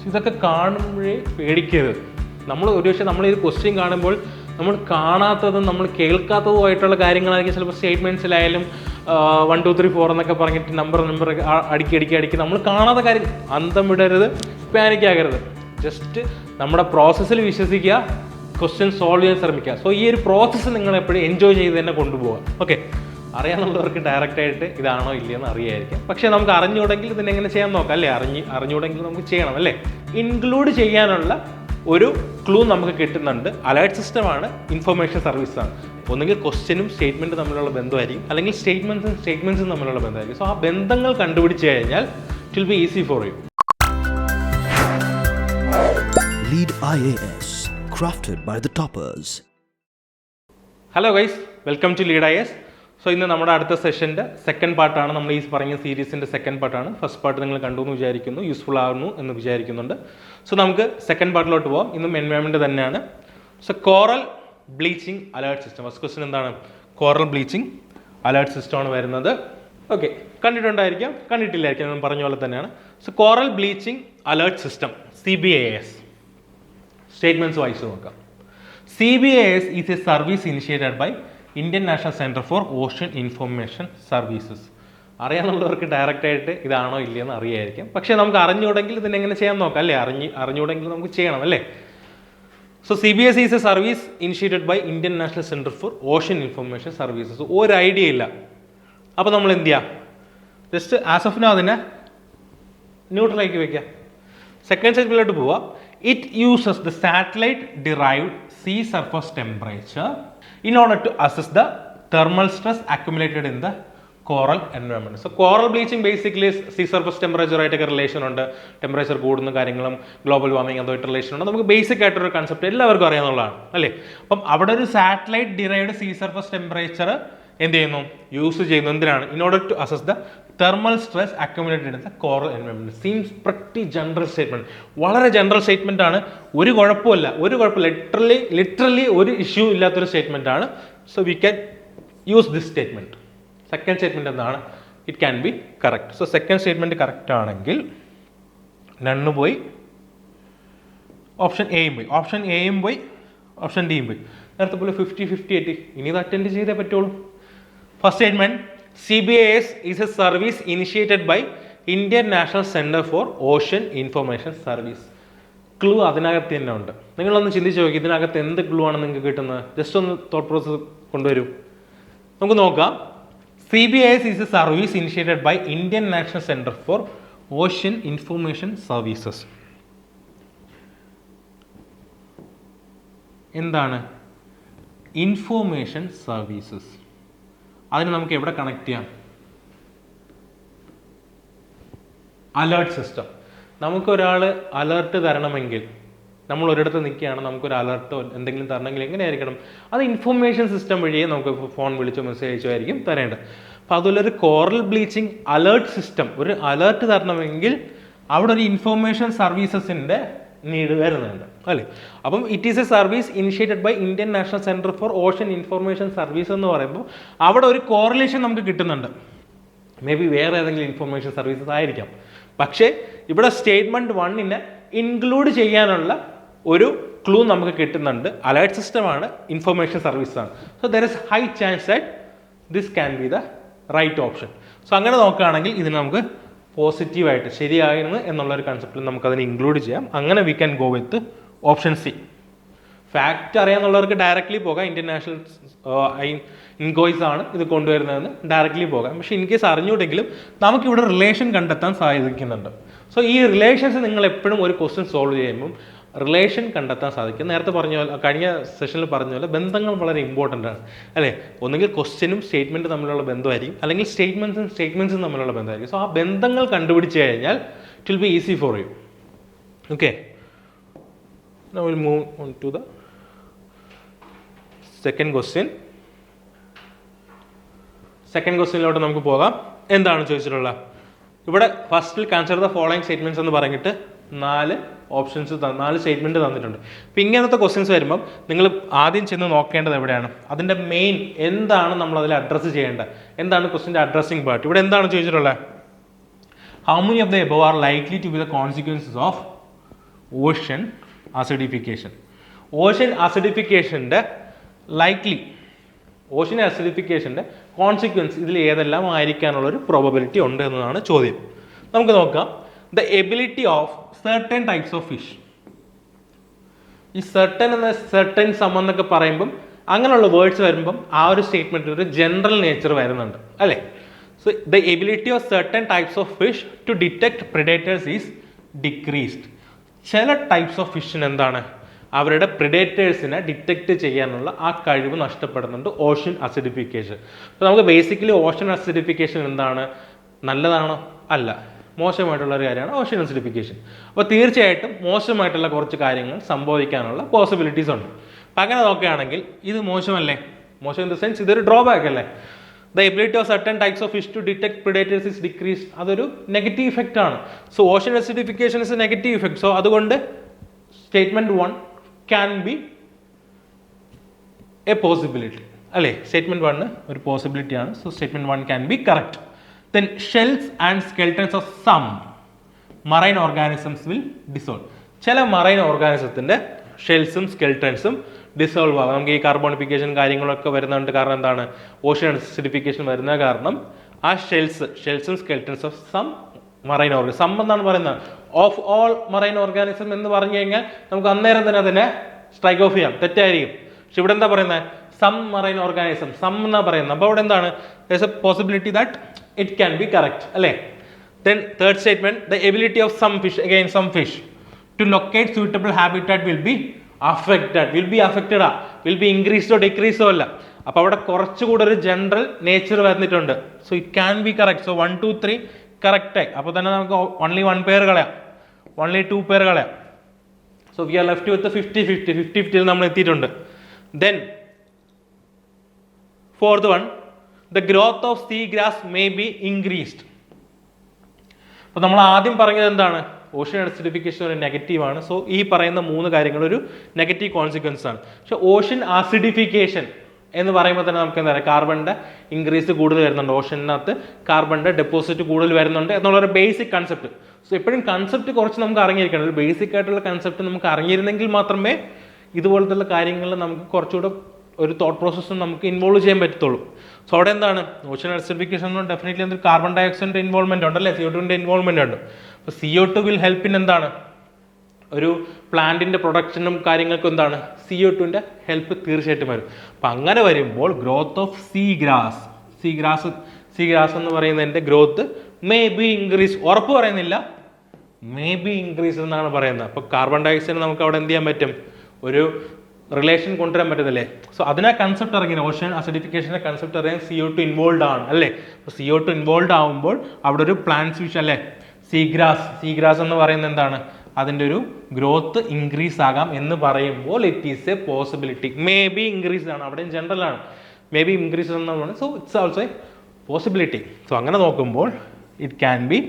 ഇതൊക്കെ കാണുമ്പോഴേ പേടിക്കരുത്. നമ്മൾ ഒരുപക്ഷെ നമ്മൾ ഈ ക്വസ്റ്റ്യൻ കാണുമ്പോൾ നമ്മൾ കാണാത്തതും നമ്മൾ കേൾക്കാത്തതുമായിട്ടുള്ള കാര്യങ്ങളായിരിക്കും ചിലപ്പോൾ സ്റ്റേറ്റ്മെൻറ്റ്സിലായാലും 1 2 3 4 എന്നൊക്കെ പറഞ്ഞിട്ട് നമ്പർ അടുക്കി നമ്മൾ കാണാത്ത കാര്യം. അന്തം വിടരുത്, പാനിക്കാകരുത്. ജസ്റ്റ് നമ്മുടെ പ്രോസസ്സിൽ വിശ്വസിക്കുക, ക്വസ്റ്റ്യൻ സോൾവ് ചെയ്യാൻ ശ്രമിക്കുക. സോ ഈ ഒരു പ്രോസസ്സ് നിങ്ങൾ എപ്പോഴും എൻജോയ് ചെയ്ത് തന്നെ കൊണ്ടുപോകുക. ഓക്കെ, അറിയാമെന്നുള്ളവർക്ക് ഡയറക്റ്റായിട്ട് ഇതാണോ ഇല്ലയെന്ന് അറിയായിരിക്കും. പക്ഷേ നമുക്ക് അറിഞ്ഞുകൂടെങ്കിൽ ഇതിനെങ്ങനെ ചെയ്യാൻ നോക്കാം അല്ലേ? അറിഞ്ഞുകൂടെങ്കിൽ നമുക്ക് ചെയ്യണം അല്ലേ? ഇൻക്ലൂഡ് ചെയ്യാനുള്ള ഒരു ക്ലൂ നമുക്ക് കിട്ടുന്നുണ്ട്. അലേർട്ട് സിസ്റ്റമാണ്, ഇൻഫർമേഷൻ സർവീസാണ്. ഒന്നുകിൽ ക്വസ്റ്റ്യനും സ്റ്റേറ്റ്മെൻറ്റ് തമ്മിലുള്ള ബന്ധമായിരിക്കും, അല്ലെങ്കിൽ സ്റ്റേറ്റ്മെൻറ്റ്സും തമ്മിലുള്ള ബന്ധമായിരിക്കും. സോ ആ ബന്ധങ്ങൾ കണ്ടുപിടിച്ച് കഴിഞ്ഞാൽ it will be easy for you. Lead IAS, crafted by the toppers. Hello guys, welcome to lead IAS. So ഇന്ന് നമ്മുടെ അടുത്ത സെഷൻ്റെ സെക്കൻഡ് പാർട്ടാണ്. നമ്മൾ ഈ പറഞ്ഞ സീരീസിൻ്റെ സെക്കൻഡ് പാർട്ടാണ്. ഫസ്റ്റ് പാർട്ട് നിങ്ങൾ കണ്ടു എന്ന് വിചാരിക്കുന്നു, യൂസ്ഫുൾ ആകുന്നു എന്ന് വിചാരിക്കുന്നുണ്ട്. സോ നമുക്ക് സെക്കൻഡ് പാർട്ടിലോട്ട് പോകാം. ഇന്നും എൻവയോൺമെൻറ്റ് തന്നെയാണ്. So coral bleaching alert system. First question എന്താണ്? കോറൽ ബ്ലീച്ചിങ് അലേർട്ട് സിസ്റ്റമാണ് വരുന്നത്. ഓക്കെ, കണ്ടിട്ടുണ്ടായിരിക്കാം, കണ്ടിട്ടില്ലായിരിക്കാം, ഞാൻ പറഞ്ഞ പോലെ തന്നെയാണ്. So coral bleaching alert system, CBAS. Statements വായിച്ചു നോക്കാം. CBAS is a service initiated by Indian National Center for Ocean Information Services. അറിയാമെന്നുള്ളവർക്ക് ഡയറക്റ്റായിട്ട് ഇതാണോ ഇല്ലയെന്ന് അറിയായിരിക്കും. പക്ഷേ നമുക്ക് അറിഞ്ഞുകൂടെങ്കിൽ ഇതിനെങ്ങനെ ചെയ്യാൻ നോക്കാം അല്ലേ? അറിഞ്ഞുകൂടെങ്കിൽ നമുക്ക് ചെയ്യണം അല്ലേ? So CBAS is a service initiated by Indian National Center for Ocean Information Services. ഒരു ഐഡിയ ഇല്ല. അപ്പോൾ നമ്മൾ എന്ത് ചെയ്യാം? ജസ്റ്റ് ആസ് ഓഫ് നോ അതിനെ ന്യൂട്രലാക്കി വയ്ക്കുക. സെക്കൻഡ് സ്റ്റേറ്റ്മെൻറ്റിലോട്ട് പോവുക. It uses the satellite-derived sea surface temperature in order to assess the thermal stress accumulated in the coral environment. So coral bleaching basically sea surface temperature ആയിട്ടൊക്കെ relation ഉണ്ട്. Temperature കൂടുന്ന കാര്യങ്ങളും global warming അതുമായിട്ട് relation ഉണ്ട്. നമുക്ക് basic ആയിട്ടൊരു concept എല്ലാവർക്കും അറിയാവുന്നതാണ് അല്ലേ? അപ്പം അവിടെ ഒരു satellite derived sea surface temperature എന്ത് ചെയ്യുന്നു? യൂസ് ചെയ്യുന്നു. എന്തിനാണ്? In order to assess the thermal stress accumulated in the coral environment. Seems pretty general statement. വളരെ ജനറൽ സ്റ്റേറ്റ്മെന്റ് ആണ്. ഒരു കുഴപ്പമില്ല. ലിറ്ററലി ഒരു ഇഷ്യൂ ഇല്ലാത്തൊരു സ്റ്റേറ്റ്മെന്റ് ആണ്. So we can use this statement. Second statement എന്താണ്? It can be correct. So second statement correct ആണെങ്കിൽ നണ്ണ് പോയി, ഓപ്ഷൻ എയും പോയി, ഓപ്ഷൻ ഡിയും പോയി. നേരത്തെ പോലെ 50-50 ആയിട്ട് ഇനി ഇത് അറ്റൻഡ് ചെയ്തേ പറ്റുള്ളൂ. First statement, CBAS is a service initiated by Indian National Center for Ocean Information Service. Clue അതിനകത്ത് തന്നെ ഉണ്ട്. നിങ്ങളൊന്ന് ചിന്തിച്ച് നോക്കി, ഇതിനകത്ത് എന്ത് ക്ലൂ ആണ് നിങ്ങൾക്ക് കിട്ടുന്നത്? ജസ്റ്റ് ഒന്ന് തോട്ട് പ്രോസസ് കൊണ്ടുവരൂ. നമുക്ക് നോക്കാം. CBAS is a service initiated by Indian National Center for Ocean Information Services. എന്താണ് ഇൻഫോർമേഷൻ സർവീസസ്? അതിന് നമുക്ക് എവിടെ കണക്ട് ചെയ്യാം? Alert system. നമുക്കൊരാൾ അലേർട്ട് തരണമെങ്കിൽ, നമ്മൾ ഒരിടത്ത് നിൽക്കുകയാണ്, നമുക്കൊരു അലേർട്ടോ എന്തെങ്കിലും തരണമെങ്കിൽ എങ്ങനെയായിരിക്കണം? അത് ഇൻഫോർമേഷൻ സിസ്റ്റം വഴിയേ നമുക്ക് ഫോൺ വിളിച്ചോ മെസ്സേജ് അയച്ചോ ആയിരിക്കും തരേണ്ടത്. അപ്പോൾ അതുപോലൊരു കോറൽ ബ്ലീച്ചിങ് അലേർട്ട് സിസ്റ്റം, ഒരു അലേർട്ട് തരണമെങ്കിൽ അവിടെ ഒരു ഇൻഫോർമേഷൻ സർവീസസിൻ്റെ നീഡ് വരുന്നുണ്ട് അല്ലേ? അപ്പം it is a service initiated by Indian national centre for ocean information service എന്ന് പറയുമ്പോൾ അവിടെ ഒരു കോറിലേഷൻ നമുക്ക് കിട്ടുന്നുണ്ട്. മേ ബി വേറെ ഏതെങ്കിലും ഇൻഫർമേഷൻ സർവീസസ് ആയിരിക്കാം. പക്ഷേ ഇവിടെ സ്റ്റേറ്റ്മെൻറ്റ് 1 ഇൻക്ലൂഡ് ചെയ്യാനുള്ള ഒരു ക്ലൂ നമുക്ക് കിട്ടുന്നുണ്ട്. അലേർട്ട് സിസ്റ്റമാണ്, ഇൻഫർമേഷൻ സർവീസാണ്. So there is high chance that this can be the right option. So അങ്ങനെ നോക്കുകയാണെങ്കിൽ ഇതിന് നമുക്ക് പോസിറ്റീവായിട്ട് ശരിയായിരുന്നു എന്നുള്ളൊരു കൺസെപ്റ്റിൽ നമുക്കതിനെ ഇൻക്ലൂഡ് ചെയ്യാം. അങ്ങനെ we can go with option C. Fact അറിയാമെന്നുള്ളവർക്ക് ഡയറക്റ്റ്ലി പോകാം. ഇന്ത്യൻ നാഷണൽ ഇൻകോയ്സ് ആണ് ഇത് കൊണ്ടുവരുന്നതെന്ന് ഡയറക്റ്റ്ലി പോകാം. പക്ഷേ ഇൻ കേസ് അറിഞ്ഞൂടെങ്കിലും നമുക്കിവിടെ റിലേഷൻ കണ്ടെത്താൻ സാധിക്കുന്നുണ്ട്. സോ ഈ റിലേഷൻസ് നിങ്ങൾ എപ്പോഴും ഒരു ക്വസ്റ്റ്യൻ സോൾവ് ചെയ്യുമ്പം റിലേഷൻ കണ്ടെത്താൻ സാധിക്കും. നേരത്തെ പറഞ്ഞ പോലെ, കഴിഞ്ഞ സെഷനിൽ പറഞ്ഞ പോലെ, ബന്ധങ്ങൾ വളരെ ഇമ്പോർട്ടൻ്റ് ആണ് അല്ലേ? ഒന്നുകിൽ ക്വസ്റ്റ്യനും സ്റ്റേറ്റ്മെൻറ്റ് തമ്മിലുള്ള ബന്ധമായിരിക്കും, അല്ലെങ്കിൽ സ്റ്റേറ്റ്മെൻറ്റ്സും തമ്മിലുള്ള ബന്ധമായിരിക്കും. സോ ആ ബന്ധങ്ങൾ കണ്ടുപിടിച്ച് കഴിഞ്ഞാൽ it will be easy for you. Okay, now we'll move on to the second question. Second ക്വസ്റ്റ്യനിലോട്ട് നമുക്ക് പോകാം. എന്താണ് ചോദിച്ചിട്ടുള്ളത്? ഇവിടെ ഫസ്റ്റിൽ കൺസിഡർ ദ ഫോളോയിങ് സ്റ്റേറ്റ്മെൻറ്റ്സ് എന്ന് പറഞ്ഞിട്ട് 4 ഓപ്ഷൻസ് 4 സ്റ്റേറ്റ്മെൻറ്റ് തന്നിട്ടുണ്ട്. അപ്പം ഇങ്ങനത്തെ ക്വസ്റ്റ്യൻസ് വരുമ്പം നിങ്ങൾ ആദ്യം ചെന്ന് നോക്കേണ്ടത് എവിടെയാണ്? അതിൻ്റെ മെയിൻ എന്താണ് നമ്മൾ അതിൽ അഡ്രസ്സ് ചെയ്യേണ്ടത്? എന്താണ് ക്വസ്റ്റ്യൻ്റെ അഡ്രസ്സിങ് പാർട്ട്? ഇവിടെ എന്താണ് ചോദിച്ചിട്ടുള്ളത്? How many of the above are likely to be the consequences of ocean acidification. Ocean അസിഡിഫിക്കേഷൻ്റെ ഓഷ്യൻ അസിഡിഫിക്കേഷൻ്റെ കോൺസിക്വൻസ് ഇതിൽ ഏതെല്ലാം ആയിരിക്കാനുള്ളൊരു പ്രോബബിലിറ്റി ഉണ്ട് എന്നതാണ് ചോദ്യം. നമുക്ക് നോക്കാം. The ability of certain types of fish. ഈ സെർട്ടൻ സം എന്നൊക്കെ പറയുമ്പം അങ്ങനെയുള്ള വേർഡ്സ് വരുമ്പം ആ ഒരു സ്റ്റേറ്റ്മെൻറ്റിൽ ഒരു ജനറൽ നേച്ചർ വരുന്നുണ്ട് അല്ലേ. So the ability of certain types of fish to detect predators is decreased. ചില ടൈപ്സ് ഓഫ് ഫിഷിന് എന്താണ്, അവരുടെ പ്രിഡേറ്റേഴ്സിനെ ഡിറ്റക്ട് ചെയ്യാനുള്ള ആ കഴിവ് നഷ്ടപ്പെടുന്നുണ്ട് ഓഷ്യൻ അസിഡിഫിക്കേഷൻ. അപ്പോൾ നമുക്ക് ബേസിക്കലി ഓഷ്യൻ അസിഡിഫിക്കേഷൻ എന്താണ്, നല്ലതാണോ? അല്ല, മോശമായിട്ടുള്ള ഒരു കാര്യമാണ് ഓഷ്യൻ അസിഡിഫിക്കേഷൻ. അപ്പോൾ തീർച്ചയായിട്ടും മോശമായിട്ടുള്ള കുറച്ച് കാര്യങ്ങൾ സംഭവിക്കാനുള്ള പോസിബിലിറ്റീസ് ഉണ്ട്. അപ്പം അങ്ങനെ നോക്കുകയാണെങ്കിൽ ഇത് മോശമല്ലേ? മോശം ഇൻ ദ സെൻസ് ഇതൊരു ഡ്രോബാക്ക് അല്ലേ. The ability of certain types of fish to detect predators is decreased. അതൊരു നെഗറ്റീവ് ഇഫക്റ്റ് ആണ്. So ocean acidification is a negative effect. So അതുകൊണ്ട് statement 1 can be a possibility അല്ലേ. Statement 1 ഒരു possibility ആണ്. So statement 1 can be correct. Then shells and skeletons of some marine organisms will dissolve. ചില marine ഓർഗാനിസത്തിൻ്റെ ഷെൽസും സ്കെൽട്ടൻസും dissolve ആകും. നമുക്ക് ഈ കാർബോണിഫിക്കേഷൻ കാര്യങ്ങളൊക്കെ വരുന്നുണ്ട്. കാരണം എന്താണ്, ഓഷ്യൻ അസിഡിഫിക്കേഷൻ വരുന്ന കാരണം ആ ഷെൽസും skeletons of some marine organism, some എന്നാണ് പറയുന്നത്, ഓഫ് ഓൾ മറൈൻ ഓർഗാനിസം എന്ന് പറഞ്ഞു കഴിഞ്ഞാൽ നമുക്ക് അന്നേരം തന്നെ അതിനെ സ്ട്രൈക്ക് ഓഫ് ചെയ്യാം, തെറ്റായിരിക്കും. പക്ഷെ ഇവിടെ എന്താ പറയുന്നത്, സം മറൈൻ ഓർഗാനിസം, സം എന്നാ പറയുന്നത്. അപ്പോൾ അവിടെ എന്താണ്, there's a possibility that it can be correct അല്ലേ. Then third statement, the ability of some fish, again some fish, to locate suitable habitat will be affected. will be increased or decreased or അല്ല. അപ്പോൾ അവിടെ കുറച്ചുകൂടെ ഒരു general nature വരുന്നിട്ടുണ്ട്. So it can be correct. So 1 2 3 correct ആയി. അപ്പോൾ തന്നെ നമുക്ക് only 1 പെയർ കളയാം, only 2 പെയർ കളയാം. So we are left with 50-50 നമ്മൾ എത്തിയിട്ടുണ്ട്. Then fourth one, the growth of sea grass may be increased. അപ്പോൾ നമ്മൾ ആദ്യം പറഞ്ഞത് എന്താണ്, ഓഷ്യൻ അസിഡിഫിക്കേഷൻ ഒരു നെഗറ്റീവ് ആണ്. സോ ഈ പറയുന്ന 3 കാര്യങ്ങൾ ഒരു നെഗറ്റീവ് കോൺസിക്വൻസ് ആണ്. പക്ഷെ ഓഷ്യൻ ആസിഡിഫിക്കേഷൻ എന്ന് പറയുമ്പോൾ തന്നെ നമുക്ക് എന്താ പറയുക, കാർബണിൻ്റെ ഇൻക്രീസ് കൂടുതൽ വരുന്നുണ്ട്, ഓഷനകത്ത് കാർബണിൻ്റെ ഡെപ്പോസിറ്റ് കൂടുതൽ വരുന്നുണ്ട് എന്നുള്ളൊരു ബേസിക് കൺസെപ്റ്റ്. സോ എപ്പോഴും കൺസെപ്റ്റ് കുറച്ച് നമുക്ക് അറിഞ്ഞിരിക്കണം. ഒരു ബേസിക് ആയിട്ടുള്ള കൺസെപ്റ്റ് നമുക്ക് അറിഞ്ഞിരുന്നെങ്കിൽ മാത്രമേ ഇതുപോലത്തുള്ള കാര്യങ്ങൾ നമുക്ക് കുറച്ചുകൂടെ ഒരു തോട്ട് പ്രോസസ്സും നമുക്ക് ഇൻവോൾവ് ചെയ്യാൻ പറ്റത്തുള്ളൂ. സോ അവിടെ എന്താണ്, ഓഷ്യൻ അസിഡിഫിക്കേഷൻ ഡെഫിനറ്റ്ലി എന്തൊരു കാർബൺ ഡൈ ഓക്സൈഡിൻ്റെ ഇൻവോൾവ്മെന്റ് ഉണ്ടല്ലേ, CO2ൻ്റെ ഇൻവോൾവ്മെന്റ് ഉണ്ട്. അപ്പോൾ CO2 വിൽ ഹെൽപ്പ് ഇൻ എന്താണ്, ഒരു പ്ലാന്റിൻ്റെ പ്രൊഡക്ഷനും കാര്യങ്ങൾക്കും എന്താണ് CO2ൻ്റെ ഹെൽപ്പ് തീർച്ചയായിട്ടും വരും. അപ്പം അങ്ങനെ വരുമ്പോൾ ഗ്രോത്ത് ഓഫ് സീ ഗ്രാസ് എന്ന് പറയുന്നതിൻ്റെ ഗ്രോത്ത് മേ ബി ഇൻക്രീസ്, ഉറപ്പ് പറയുന്നില്ല, മേ ബി ഇൻക്രീസ് എന്നാണ് പറയുന്നത്. അപ്പോൾ കാർബൺ ഡൈ ഓക്സൈഡ് നമുക്ക് അവിടെ എന്ത് ചെയ്യാൻ പറ്റും, ഒരു റിലേഷൻ കൊണ്ടുവരാൻ പറ്റുന്നില്ലേ. സോ അതിനെ കൺസെപ്റ്റ് ഇറങ്ങിയ ഓഷ്യൻ അസിഡിഫിക്കേഷൻ്റെ കൺസെപ്റ്റ് അറിയാൻ CO2 ഇൻവോൾവ് ആണ് അല്ലേ. അപ്പോൾ CO2 ഇൻവോൾവ് ആകുമ്പോൾ അവിടെ ഒരു പ്ലാന്റ് സ്പീഷീസ് അല്ലേ, സീഗ്രാസ് എന്ന് പറയുന്നത് എന്താണ്, അതിൻ്റെ ഒരു ഗ്രോത്ത് ഇൻക്രീസ് ആകാം എന്ന് പറയുമ്പോൾ it is a possibility. May be increase ആണ്, അവിടെയും ജനറൽ ആണ്, മേ ബി ഇൻക്രീസ് എന്നാണ്. So it's also a possibility. So അങ്ങനെ നോക്കുമ്പോൾ it can be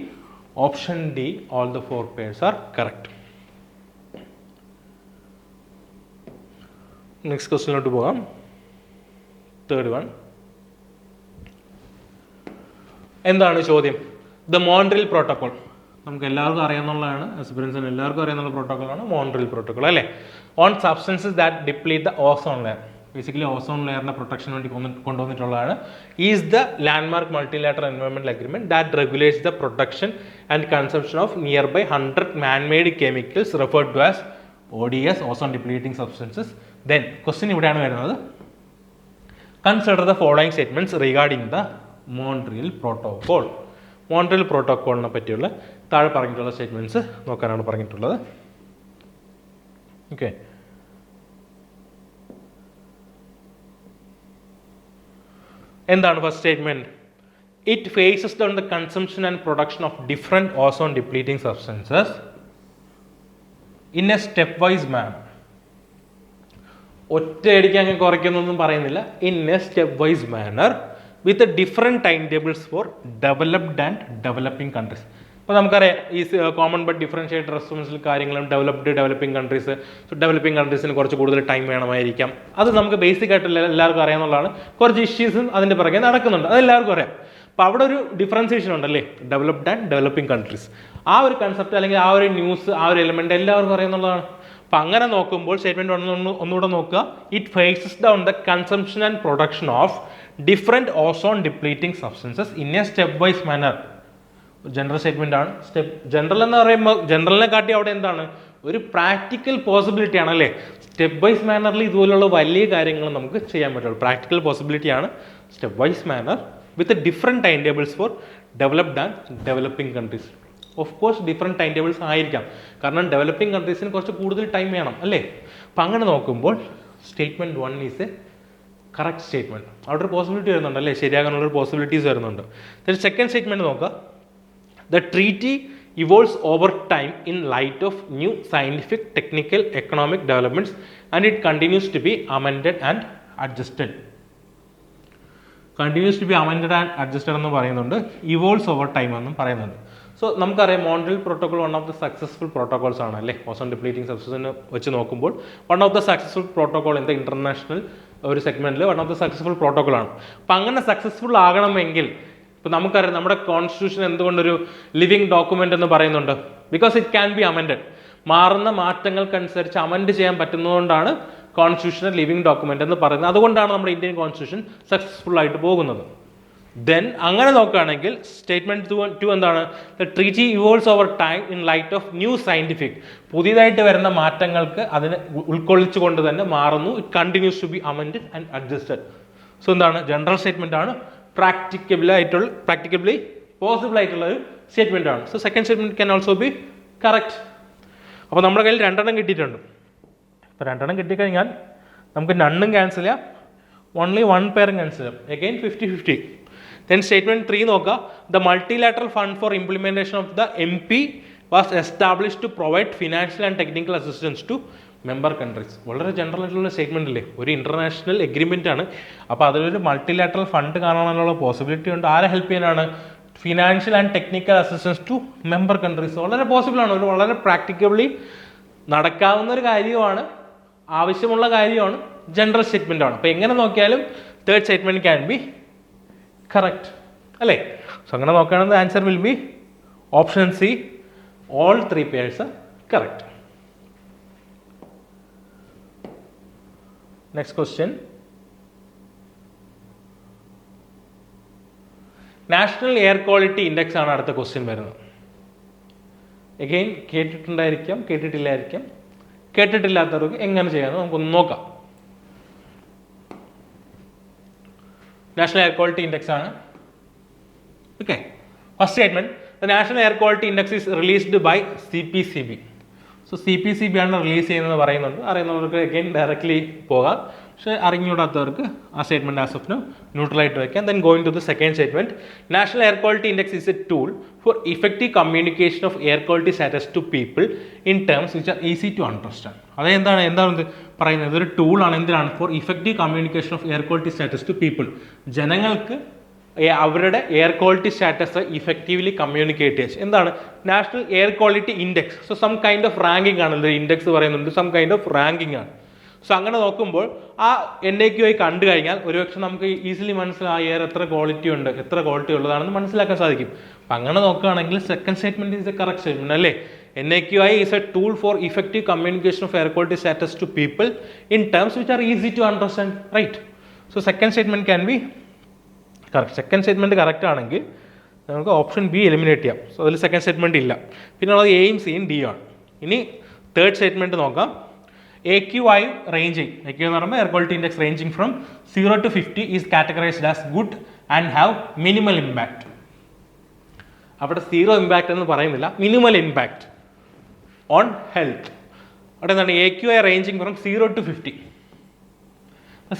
option D, all the 4 pairs are correct. Next ക്വസ്റ്റ്യനിലോട്ട് പോകാം. തേർഡ് വൺ, എന്താണ് ചോദ്യം, ദ മോൺട്രിയൽ പ്രോട്ടോകോൾ. നമുക്ക് എല്ലാവർക്കും അറിയാവുന്നതാണ്, എക്സ്പീരിയൻസിന് എല്ലാവർക്കും അറിയാവുന്ന പ്രോട്ടോകോളാണ് മോൺട്രിയൽ പ്രോട്ടോകോൾ അല്ലേ. On substances that deplete the ozone layer, basically ozone ലെയറിന്റെ പ്രൊട്ടക്ഷന് വേണ്ടി കൊണ്ടുവന്നിട്ടുള്ളതാണ്. ഈസ് ദ ലാൻഡ്മാർക്ക് മൾട്ടിലാറ്ററൽ എൻവയോൺമെന്റൽ agreement that regulates the production and consumption of near by 100 man made chemicals referred to as ODS, ozone depleting substances. Then question ഇവിടെയാണ് വരുന്നത്, consider the following statements regarding the Montreal protocol. Montreal പ്രോട്ടോകോളിനെ പറ്റിയുള്ള താഴെ പറഞ്ഞിട്ടുള്ള statements നോക്കാനാണ് പറഞ്ഞിട്ടുള്ളത്. Okay, എന്താണ് first statement, it phases on the consumption and production of different ozone depleting substances in a stepwise manner. ഒറ്റയടിക്ക് അങ്ങ് കുറയ്ക്കുന്നൊന്നും പറയുന്നില്ല, in a stepwise manner with different timetables for developed and developing countries. ഇപ്പോൾ നമുക്കറിയാം ഈ common but differentiated responsible കാര്യങ്ങളും developing countries. So developing കൺട്രീസിന് കുറച്ച് കൂടുതൽ ടൈം വേണമായിരിക്കാം, അത് നമുക്ക് ബേസിക് ആയിട്ട് എല്ലാവർക്കും അറിയാമെന്നുള്ളതാണ്. കുറച്ച് ഇഷ്യൂസും അതിൻ്റെ പുറകെ നടക്കുന്നുണ്ട്, അത് എല്ലാവർക്കും അറിയാം. അപ്പോൾ അവിടെ ഒരു ഡിഫറൻസിയേഷൻ ഉണ്ടല്ലേ, ഡെവലപ്ഡ് ആൻഡ് ഡെവലപ്പിംഗ് കൺട്രീസ്. ആ ഒരു കൺസെപ്റ്റ് അല്ലെങ്കിൽ ആ ഒരു ന്യൂസ്, ആ ഒരു എലിമെന്റ് എല്ലാവർക്കും അറിയുന്നുള്ളതാണ്. അപ്പം അങ്ങനെ നോക്കുമ്പോൾ സ്റ്റേറ്റ്മെന്റ് ഒന്നുകൂടെ നോക്കുക. It phases down the consumption and production of different ozone depleting substances in a stepwise manner. General statement ആണ്. ജനറൽ എന്ന് പറയുമ്പോൾ ജനറലിനെ കാട്ടി അവിടെ എന്താണ്, ഒരു പ്രാക്ടിക്കൽ പോസിബിലിറ്റി ആണ് അല്ലേ. സ്റ്റെപ്പ് വൈസ് മാനറിൽ ഇതുപോലുള്ള വലിയ കാര്യങ്ങൾ നമുക്ക് ചെയ്യാൻ പറ്റുള്ളൂ. പ്രാക്ടിക്കൽ പോസിബിലിറ്റി ആണ് stepwise manner with different timetables for developed and developing countries. Of course different timetables ആയിരിക്കാം, കാരണം ഡെവലപ്പിംഗ് കൺട്രീസിന് കുറച്ച് കൂടുതൽ ടൈം വേണം അല്ലേ. അപ്പം അങ്ങനെ നോക്കുമ്പോൾ statement 1 is a correct statement. അവിടെ ഒരു പോസിബിലിറ്റി വരുന്നുണ്ട് അല്ലേ, ശരിയാകാനുള്ളൊരു പോസിബിലിറ്റീസ് വരുന്നുണ്ട്. സെക്കൻഡ് സ്റ്റേറ്റ്മെൻറ്റ് നോക്കുക. The treaty evolves over time in light of new scientific, technical, economic developments and it continues to be amended and adjusted. Continues to be amended and adjusted എന്ന് പറയുന്നുണ്ട്, evolves over time എന്നും പറയുന്നുണ്ട്. So നമുക്കറിയാം Montreal protocol one of the successful protocols ആണ് അല്ലേ. Ozone depleting സബ്സ്റ്റൻസിനെ വെച്ച് നോക്കുമ്പോൾ one of the successful protocol in the international ഒരു സെഗ്മെന്റിൽ one of the successful protocol ആണ്. അപ്പം അങ്ങനെ സക്സസ്ഫുൾ ആകണമെങ്കിൽ ഇപ്പം നമുക്കറിയാം നമ്മുടെ കോൺസ്റ്റിറ്റ്യൂഷൻ എന്തുകൊണ്ടൊരു ലിവിങ് ഡോക്യുമെന്റ് എന്ന് പറയുന്നുണ്ട്, because it can B amended. മാറുന്ന മാറ്റങ്ങൾക്കനുസരിച്ച് അമെൻഡ് ചെയ്യാൻ പറ്റുന്നതുകൊണ്ടാണ് കോൺസ്റ്റിറ്റ്യൂഷനെ ലിവിങ് ഡോക്യുമെന്റ് എന്ന് പറയുന്നത്. അതുകൊണ്ടാണ് നമ്മുടെ ഇന്ത്യൻ കോൺസ്റ്റിറ്റ്യൂഷൻ സക്സസ്ഫുൾ ആയിട്ട് പോകുന്നത്. ദെൻ അങ്ങനെ നോക്കുകയാണെങ്കിൽ സ്റ്റേറ്റ്മെന്റ് 2 എന്താണ്, the treaty evolves over time in light of new scientific. പുതിയതായിട്ട് വരുന്ന മാറ്റങ്ങൾക്ക് അതിനെ ഉൾക്കൊള്ളിച്ചുകൊണ്ട് തന്നെ മാറുന്നു. It continues to be amended and adjusted. So എന്താണ്, ജനറൽ സ്റ്റേറ്റ്മെന്റ് ആണ്, പ്രാക്ടിക്കബിളി പോസിബിൾ ആയിട്ടുള്ള ഒരു സ്റ്റേറ്റ്മെന്റ് ആണ്. So second statement can also be correct. അപ്പോൾ നമ്മുടെ കയ്യിൽ 2 കിട്ടിയിട്ടുണ്ട്. അപ്പോൾ 2 കിട്ടിക്കഴിഞ്ഞാൽ നമുക്ക് നണ്ണും ക്യാൻസൽ ചെയ്യാം, ഓൺലി 1 പെയറും ക്യാൻസൽ ചെയ്യാം. അഗെയിൻ 50-50. ദെൻ സ്റ്റേറ്റ്മെന്റ് 3 നോക്കുക. The multilateral fund for implementation of the MP was established to provide financial and technical assistance to member countries. വളരെ ജനറൽ ആയിട്ടുള്ള സ്റ്റേറ്റ്മെന്റ് അല്ലേ, ഒരു ഇന്റർനാഷണൽ എഗ്രിമെന്റ് ആണ്. അപ്പോൾ അതിലൊരു മൾട്ടിലാറ്ററൽ ഫണ്ട് കാണാനുള്ള പോസിബിലിറ്റി ഉണ്ട്. ആരെ ഹെൽപ്പ് ചെയ്യാനാണ്, financial and technical assistance to member countries. വളരെ പോസിബിൾ ആണ്, ഒരു വളരെ പ്രാക്ടിക്കബിളി നടക്കാവുന്ന ഒരു കാര്യമാണ്, ആവശ്യമുള്ള കാര്യമാണ്, ജനറൽ സ്റ്റേറ്റ്മെന്റ് ആണ്. അപ്പോൾ എങ്ങനെ നോക്കിയാലും third statement can be correct അല്ലേ. സോ അങ്ങനെ നോക്കുകയാണെങ്കിൽ answer will be option C, all 3 purse R correct. Next question, national air quality index ആണ് അടുത്ത ക്വസ്റ്റ്യൻ വരുന്നത്. എഗെയിൻ കേട്ടിട്ടുണ്ടായിരിക്കാം, കേട്ടിട്ടില്ലായിരിക്കാം. കേട്ടിട്ടില്ലാത്തവർക്ക് എങ്ങനെ ചെയ്യാമെന്ന് നമുക്കൊന്ന് നോക്കാം. നാഷണൽ എയർ ക്വാളിറ്റി ഇൻഡെക്സ് ആണ്. Okay, first statement, the national air quality index is released by CPCB. So CPCB ആണ് release ചെയ്യുന്നത് പറയുന്നുണ്ട്. അറിയുന്നവർക്ക് അഗെയിൻ ഡയറക്റ്റ്ലി പോകാം, പക്ഷേ അറിഞ്ഞുകൂടാത്തവർക്ക് ആ സ്റ്റേറ്റ്മെന്റ് ആസ് ഓഫ് നൗ ന്യൂട്രലായിട്ട് വയ്ക്കാം. Then going to the second statement, national air quality index is a tool for effective communication of air quality status to people in terms which are easy to understand. അതെന്താണ് ഇത് പറയുന്നത്, ഇതൊരു ടൂളാണ്. എന്തിനാണ്, for effective communication of air quality status to people. ജനങ്ങൾക്ക് അവരുടെ air quality status effectively communicate ചെയ്യുക. എന്താണ് national air quality index? So some kind of ranking ആണല്ലോ ഇൻഡെക്സ് പറയുന്നുണ്ട്, സം കൈൻഡ് ഓഫ് റാങ്കിങ് ആണ്. സോ അങ്ങനെ നോക്കുമ്പോൾ ആ NAQI കണ്ടു കഴിഞ്ഞാൽ ഒരുപക്ഷെ നമുക്ക് ഈസിലി മനസ്സിലായി എയർ എത്ര ക്വാളിറ്റി ഉണ്ട്, എത്ര ക്വാളിറ്റി ഉള്ളതാണെന്ന് മനസ്സിലാക്കാൻ സാധിക്കും. അപ്പം അങ്ങനെ നോക്കുകയാണെങ്കിൽ second statement is a correct statement അല്ലേ. NAQI is a tool for effective communication of air quality status to people in terms which are easy to understand, right. So second statement can be correct. Second statement correct ആണെങ്കിൽ നമുക്ക് option B eliminate ചെയ്യാം. So അതിൽ second statement ഇല്ല. പിന്നെ ഉള്ളത് എയും സിയും D ആണ്. ഇനി തേർഡ് സ്റ്റേറ്റ്മെന്റ് നോക്കാം. AQI റേഞ്ചിങ്, AQI എന്ന് പറയുമ്പോൾ air quality index ranging from 0 to 50 is categorised as good and have minimal impact. അവിടെ 0 ഇമ്പാക്ട് എന്ന് പറയുന്നില്ല, മിനിമൽ ഇമ്പാക്ട് ഓൺ ഹെൽത്ത്. അവിടെ എന്താണ് AQI ranging from 0 to 50.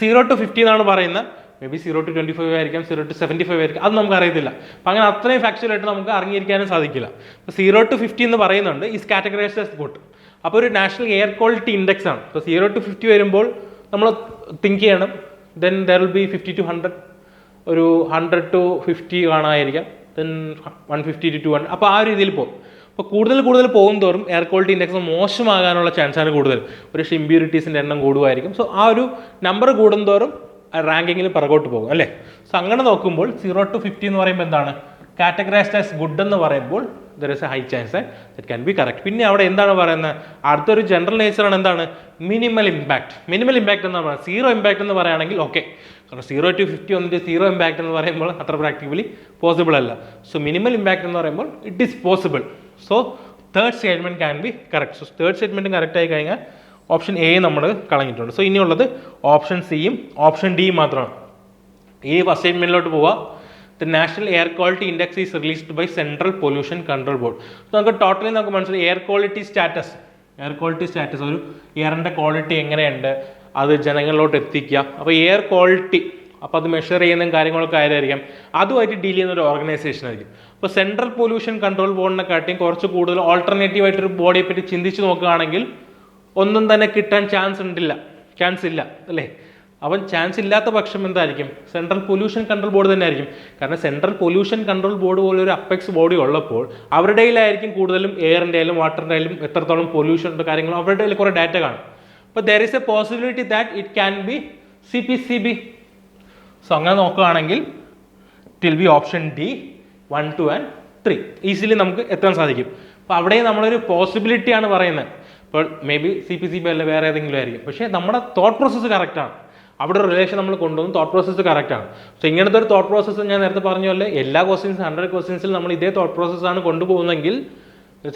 0 to 50 എന്നാണ് പറയുന്നത്. മേ ബി 0 to 25 ആയിരിക്കാം, 0 to 75 ആയിരിക്കാം, അത് നമുക്ക് അറിയത്തില്ല. അപ്പം അങ്ങനെ അത്രയും ഫാക്ച്വലായിട്ട് നമുക്ക് അറിഞ്ഞിരിക്കാനും സാധിക്കില്ല. അപ്പോൾ 0 to 50 എന്ന് പറയുന്നുണ്ട് ഈസ് കാറ്റഗറൈസ്ഡ് ആസ് ഗുഡ്. അപ്പോൾ ഒരു നാഷണൽ എയർ ക്വാളിറ്റി ഇൻഡെക്സ് ആണ്. അപ്പോൾ 0 to 50 വരുമ്പോൾ നമ്മൾ തിങ്ക് ചെയ്യണം, then there will be 50 to 100, ഒരു 100 to 50 കാണാമായിരിക്കാം, ദെൻ 150 to 200. അപ്പോൾ ആ രീതിയിൽ പോകും. അപ്പോൾ കൂടുതൽ പോകും തോറും എയർ ക്വാളിറ്റി ഇൻഡെക്സ് മോശമാകാനുള്ള ചാൻസാണ് കൂടുതൽ. ഒരു ഇമ്പ്യൂരിറ്റീസിൻ്റെ എണ്ണം കൂടുമായിരിക്കും. സോ ആ ഒരു നമ്പർ കൂടുന്തോറും റാങ്കിങ്ങിൽ പിറകോട്ട് പോകും അല്ലേ. സോ അങ്ങനെ നോക്കുമ്പോൾ 0 to 50 എന്ന് പറയുമ്പോൾ എന്താണ്, കാറ്റഗറൈസ്ഡ് ആസ് ഗുഡ് എന്ന് പറയുമ്പോൾ there is A high chance that can be correct. പിന്നെ അവിടെ എന്താണ് പറയുന്നത്, അടുത്തൊരു ജനറൽ നേച്ചറാണ് എന്താണ്, മിനിമൽ ഇമ്പാക്ട്. മിനിമൽ ഇമ്പാക്ട് എന്ന് പറയുന്നത് 0 ഇമ്പാക്ട് എന്ന് പറയുകയാണെങ്കിൽ ഓക്കെ, കാരണം 0 to 50 വന്നിട്ട് 0 ഇമ്പാക്ട് എന്ന് പറയുമ്പോൾ അത്ര പ്രാക്ടിക്കലി പോസിബിൾ അല്ല. സോ മിനിമൽ ഇമ്പാക്ട് എന്ന് പറയുമ്പോൾ it is possible. So third statement can be correct. So third statement correct ആയി കഴിഞ്ഞാൽ ഓപ്ഷൻ എ നമ്മൾ കളഞ്ഞിട്ടുണ്ട്. സോ ഇനിയുള്ളത് ഓപ്ഷൻ സിയും ഓപ്ഷൻ ഡിയും മാത്രമാണ്. ഈ ഫസ്റ്റ് സ്റ്റേറ്റ്മെന്റിലോട്ട് പോവുക. The national air quality index is released by central pollution control board. നമുക്ക് ടോട്ടലി നമുക്ക് മനസ്സിലായി എയർ ക്വാളിറ്റി സ്റ്റാറ്റസ് ഒരു എയറിൻ്റെ ക്വാളിറ്റി എങ്ങനെയുണ്ട് അത് ജനങ്ങളിലോട്ട് എത്തിക്കുക. അപ്പോൾ എയർ ക്വാളിറ്റി, അപ്പോൾ അത് മെഷർ ചെയ്യുന്ന കാര്യങ്ങളൊക്കെ ആയിരിക്കും, അതുമായിട്ട് ഡീൽ ചെയ്യുന്ന ഒരു ഓർഗനൈസേഷൻ ആയിരിക്കും. അപ്പോൾ സെൻട്രൽ പൊല്യൂഷൻ കൺട്രോൾ ബോർഡിനെ കാട്ടിയും കുറച്ച് കൂടുതൽ ഓൾട്ടർനേറ്റീവ് ആയിട്ടൊരു ബോഡിയെ പറ്റി ചിന്തിച്ച് നോക്കുകയാണെങ്കിൽ ഒന്നും തന്നെ കിട്ടാൻ ചാൻസ് ഇല്ല അല്ലേ. അവൻ ചാൻസ് ഇല്ലാത്ത പക്ഷം എന്തായിരിക്കും, സെൻട്രൽ പൊല്യൂഷൻ കൺട്രോൾ ബോർഡ് തന്നെ ആയിരിക്കും. കാരണം സെൻട്രൽ പൊല്യൂഷൻ കൺട്രോൾ ബോർഡ് പോലെ ഒരു അപ്പെക്സ് ബോഡി ഉള്ളപ്പോൾ അവരുടെ കയ്യിലായിരിക്കും കൂടുതലും എയറിൻ്റെ ആയാലും വാട്ടറിൻ്റെ ആയാലും എത്രത്തോളം പൊല്യൂഷൻ ഉണ്ട് കാര്യങ്ങളും അവരുടെ കയ്യിൽ കുറേ ഡാറ്റ കാണും. അപ്പോൾ there is a possibility that it can B CPCB. So അങ്ങനെ നോക്കുകയാണെങ്കിൽ it will B option D 1, 2 and 3 easily നമുക്ക് എത്താൻ സാധിക്കും. അപ്പോൾ അവിടെ നമ്മളൊരു പോസിബിലിറ്റിയാണ് പറയുന്നത്. ഇപ്പോൾ മേ ബി CPCB അല്ല വേറെ ഏതെങ്കിലും ആയിരിക്കും, പക്ഷേ നമ്മുടെ തോട്ട് പ്രോസസ്സ് കറക്റ്റാണ്. അവിടെ ഒരു റിലേഷൻ നമ്മൾ കൊണ്ടുവന്ന് തോട്ട് പ്രോസസ്സ് കറക്റ്റാണ്. സോ ഇങ്ങനത്തെ ഒരു തോട്ട് പ്രോസസ്സ് ഞാൻ നേരത്തെ പറഞ്ഞ പോലെ എല്ലാ ക്വസ്റ്റ്യൻസ് 100 ക്വസ്റ്റ്യൻസിൽ നമ്മൾ ഇതേ തോട്ട് പ്രോസസ്സാണ് കൊണ്ടുപോകുന്നതെങ്കിൽ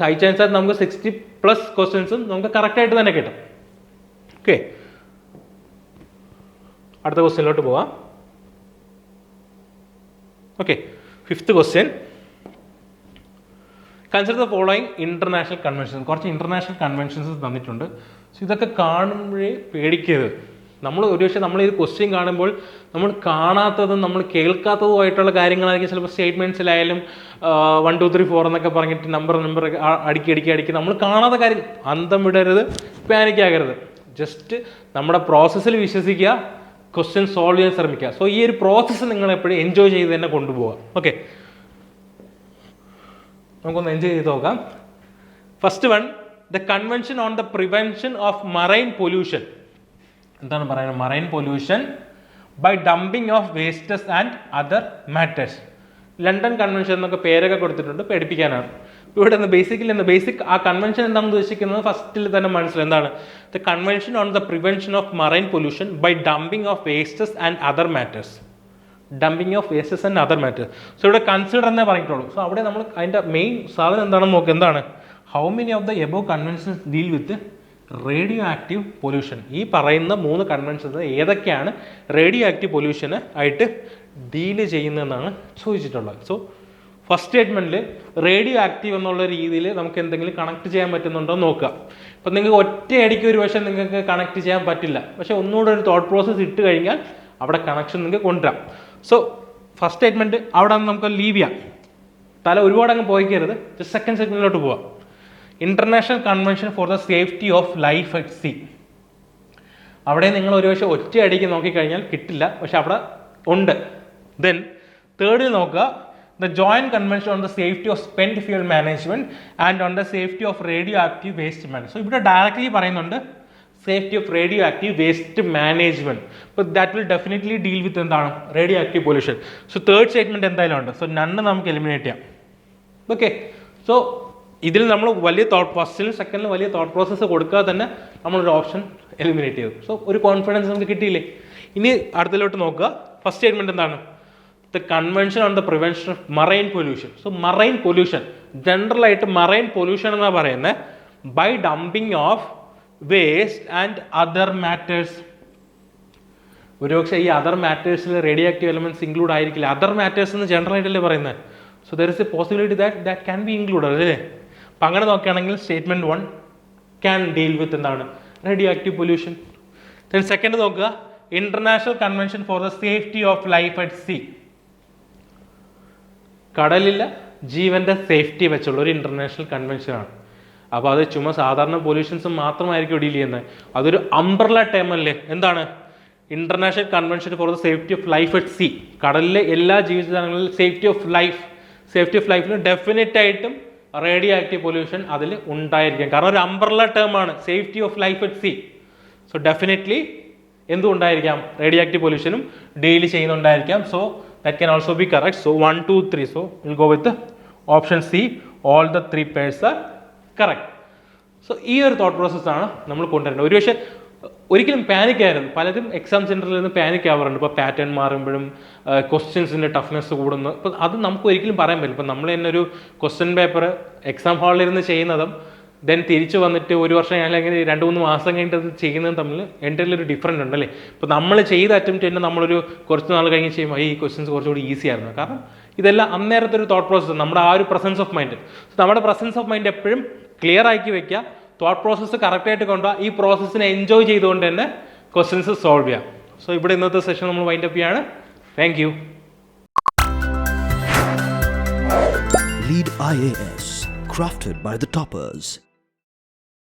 ഹൈ ചാൻസ് ആയിട്ട് നമുക്ക് 60+ ക്വസ്റ്റ്യൻസും നമുക്ക് കറക്റ്റായിട്ട് തന്നെ കിട്ടും. ഓക്കെ, അടുത്ത ക്വസ്റ്റ്യനിലോട്ട് പോവാം. Okay, 5th question. Consider the following international conventions. കുറച്ച് ഇന്റർനാഷണൽ കൺവെൻഷൻസ് തന്നിട്ടുണ്ട്. സോ ഇതൊക്കെ കാണുമ്പോഴേ പേടിക്കരുത്. നമ്മൾ ഒരുപക്ഷെ നമ്മൾ ഈ ക്വസ്റ്റ്യൻ കാണുമ്പോൾ നമ്മൾ കാണാത്തതും നമ്മൾ കേൾക്കാത്തതുമായിട്ടുള്ള കാര്യങ്ങളായിരിക്കും ചിലപ്പോൾ സ്റ്റേറ്റ്മെൻറ്റ്സിലായാലും 1, 2, 3, 4 എന്നൊക്കെ പറഞ്ഞിട്ട് നമ്പർ അടുക്കി നമ്മൾ കാണാത്ത കാര്യം അന്തം വിടരുത്, പാനിക് ആകരുത്. ജസ്റ്റ് നമ്മുടെ പ്രോസസ്സിൽ വിശ്വസിക്കുക, ക്വസ്റ്റ്യൻ സോൾവ് ചെയ്യാൻ ശ്രമിക്കുക. സോ ഈ ഒരു പ്രോസസ്സ് നിങ്ങൾ എപ്പോഴും എൻജോയ് ചെയ്ത് തന്നെ കൊണ്ടുപോകുക. ഓക്കെ, നമുക്കൊന്ന് എൻജോയ് ചെയ്ത് നോക്കാം. First one, the convention on the prevention of marine pollution. എന്താണ് പറയുന്നത്, marine pollution by dumping of wastes and other matters. London convention എന്നൊക്കെ പേരൊക്കെ കൊടുത്തിട്ടുണ്ട്, പേടിപ്പിക്കാനാണ്. ഇവിടെ ബേസിക് ആ കൺവെൻഷൻ എന്താണെന്ന് ഉദ്ദേശിക്കുന്നത് ഫസ്റ്റിൽ തന്നെ മനസ്സിലായി. എന്താണ്, the convention on the prevention of marine pollution by dumping of wastes and other matters. So ഇവിടെ കൺസിഡർ എന്നേ പറഞ്ഞിട്ടുള്ളൂ. സോ അവിടെ നമ്മൾ അതിൻ്റെ മെയിൻ സാധനം എന്താണെന്ന് നോക്കുക. എന്താണ്, how many of the above conventions deal with radio active pollution. ഈ പറയുന്ന 3 കൺവെൻഷൻസ് ഏതൊക്കെയാണ് റേഡിയോ ആക്റ്റീവ് പൊല്യൂഷന് ആയിട്ട് ഡീല് ചെയ്യുന്നതെന്നാണ് ചോദിച്ചിട്ടുള്ളത്. സോ ഫസ്റ്റ് സ്റ്റേറ്റ്മെൻറ്റിൽ റേഡിയോ ആക്റ്റീവ് എന്നുള്ള രീതിയിൽ നമുക്ക് എന്തെങ്കിലും കണക്ട് ചെയ്യാൻ പറ്റുന്നുണ്ടോ എന്ന് നോക്കുക. ഇപ്പം നിങ്ങൾക്ക് ഒറ്റയടിക്ക് ഒരു പക്ഷേ നിങ്ങൾക്ക് കണക്ട് ചെയ്യാൻ പറ്റില്ല, പക്ഷേ ഒന്നുകൂടെ ഒരു തോട്ട് പ്രോസസ്സ് ഇട്ട് കഴിഞ്ഞാൽ അവിടെ കണക്ഷൻ നിങ്ങൾക്ക് കൊണ്ടുവരാം. സോ ഫസ്റ്റ് സ്റ്റേറ്റ്മെൻറ്റ് അവിടെ നമുക്ക് ലീവ് ചെയ്യാം, തല ഒരുപാട് അങ്ങ് പോയിക്കരുത്. ജസ്റ്റ് സെക്കൻഡ് സ്റ്റേറ്റ്മെൻറ്റിലോട്ട് പോവാം. International convention for the safety of life at see. അവിടെ നിങ്ങൾ ഒരുപക്ഷെ ഒറ്റയടിക്ക് നോക്കിക്കഴിഞ്ഞാൽ കിട്ടില്ല, പക്ഷെ അവിടെ ഉണ്ട്. ദെൻ തേർഡിൽ നോക്കുക, the joint convention on the safety of spend fuel management and on the safety of radio active waste management. So ഇവിടെ ഡയറക്റ്റ്ലി പറയുന്നുണ്ട് safety of radio active waste management. അപ്പോൾ that will definitely deal with എന്താണ്, radio active pollution. So third statement എന്തായാലും ഉണ്ട്. So നണ്ണ് നമുക്ക് eliminate ചെയ്യാം. Okay, so ഇതിൽ നമ്മൾ വലിയ ഫസ്റ്റിലും സെക്കൻഡിലും വലിയ തോട്ട് പ്രോസസ്സ് കൊടുക്കാതെ തന്നെ നമ്മളൊരു ഓപ്ഷൻ എലിമിനേറ്റ് ചെയ്തു. സോ ഒരു കോൺഫിഡൻസ് നമുക്ക് കിട്ടിയില്ലേ. ഇനി അടുത്തിലോട്ട് നോക്കുക. ഫസ്റ്റ് സ്റ്റേറ്റ്മെന്റ് എന്താണ്, the convention on the prevention of marine pollution. So marine pollution ജനറലായിട്ട് മറൈൻ പൊല്യൂഷൻ എന്നാണ് പറയുന്നത് by dumping of waste and other matters. ഒരുപക്ഷെ ഈ അതർ മാറ്റേഴ്സിൽ റേഡിയോ ആക്റ്റീവ് എലമെന്റ്സ് ഇൻക്ലൂഡ് ആയിരിക്കില്ല. അതർ മാറ്റേഴ്സ് എന്ന് ജനറൽ ആയിട്ടല്ലേ പറയുന്നത്. So there is a possibility that can be included അല്ലേ. അപ്പം അങ്ങനെ നോക്കുകയാണെങ്കിൽ സ്റ്റേറ്റ്മെന്റ് 1 ക്യാൻ ഡീൽ വിത്ത് എന്താണ്, radio active pollution. Then second നോക്കുക, international convention for the safety of life at sea. കടലിലെ ജീവന്റെ സേഫ്റ്റി വെച്ചുള്ള ഒരു ഇന്റർനാഷണൽ കൺവെൻഷനാണ്. അപ്പോൾ അത് ചുമ്മാ സാധാരണ പൊല്യൂഷൻസ് മാത്രമായിരിക്കും ഡീൽ ചെയ്യുന്നത്. അതൊരു അംബ്രല ടേം അല്ലേ. എന്താണ്, international convention for the safety of life at sea. കടലിലെ എല്ലാ ജീവജാലങ്ങളിലും സേഫ്റ്റി ഓഫ് ലൈഫിൽ ഡെഫിനറ്റ് ആയിട്ടും റേഡിയോ ആക്റ്റീവ് പൊല്യൂഷൻ അതിൽ ഉണ്ടായിരിക്കും. കാരണം ഒരു അംബ്രല ടേം ആണ് safety of life at sea. So definitely എന്തുകൊണ്ടായിരിക്കാം? റേഡിയോ ആക്റ്റീവ് പൊല്യൂഷനും ഡെയിലി ചെയ്യുന്നുണ്ടായിരിക്കാം. So that can also be correct. So 1, 2, 3. So will go with option C, all the 3 pairs are correct. So ഈ ഒരു thought പ്രോസസ്സാണ് നമ്മൾ കൊണ്ടുവരേണ്ടത്. ഒരുപക്ഷെ ഒരിക്കലും പാനിക് ആയിരുന്നു. പലരും എക്സാം സെൻറ്ററിൽ നിന്ന് പാനിക് ആവാറുണ്ട്. ഇപ്പോൾ പാറ്റേൺ മാറുമ്പോഴും ക്വസ്റ്റ്യൻസിൻ്റെ ടഫ്നെസ് കൂടുന്നു. ഇപ്പം അത് നമുക്ക് ഒരിക്കലും പറയാൻ പറ്റില്ല. ഇപ്പം നമ്മൾ തന്നെ ഒരു ക്വസ്റ്റ്യൻ പേപ്പർ എക്സാം ഹാളിൽ ഇരുന്ന് ചെയ്യുന്നതും ദെൻ തിരിച്ച് വന്നിട്ട് ഒരു വർഷം അല്ലെങ്കിൽ 2-3 മാസം കഴിഞ്ഞിട്ട് അത് ചെയ്യുന്നതും തമ്മിൽ എൻ്റെ ഒരു ഡിഫറൻറ്റ് ഉണ്ടല്ലേ. ഇപ്പോൾ നമ്മൾ ചെയ്ത അറ്റംപ്റ്റ് തന്നെ നമ്മളൊരു കുറച്ച് നാൾ കഴിഞ്ഞ് ചെയ്യുമ്പോൾ ഈ ക്വസ്റ്റ്യൻസ് കുറച്ചുകൂടി ഈസി ആയിരുന്നു. കാരണം ഇതെല്ലാം അന്നേരത്തെ ഒരു തോട്ട് പ്രോസസ്സ്, നമ്മുടെ ആ ഒരു പ്രസൻസ് ഓഫ് മൈൻഡ്. നമ്മുടെ പ്രസൻസ് ഓഫ് മൈൻഡ് എപ്പോഴും ക്ലിയർ ആക്കി വെക്കുക, തോട്ട് പ്രോസസ്സ് കറക്റ്റായിട്ട് കൊണ്ടുപോകുക, ഈ പ്രോസസ്സിനെ എൻജോയ് ചെയ്തുകൊണ്ട് തന്നെ ക്വസ്റ്റ്യൻസ് സോൾവ് ചെയ്യാം. സോ ഇവിടെ ഇന്നത്തെ സെഷൻ നമ്മൾ വൈൻഡ് അപ്പ് ചെയ്യാണ്. Thank you. Lead IAS, crafted by the toppers.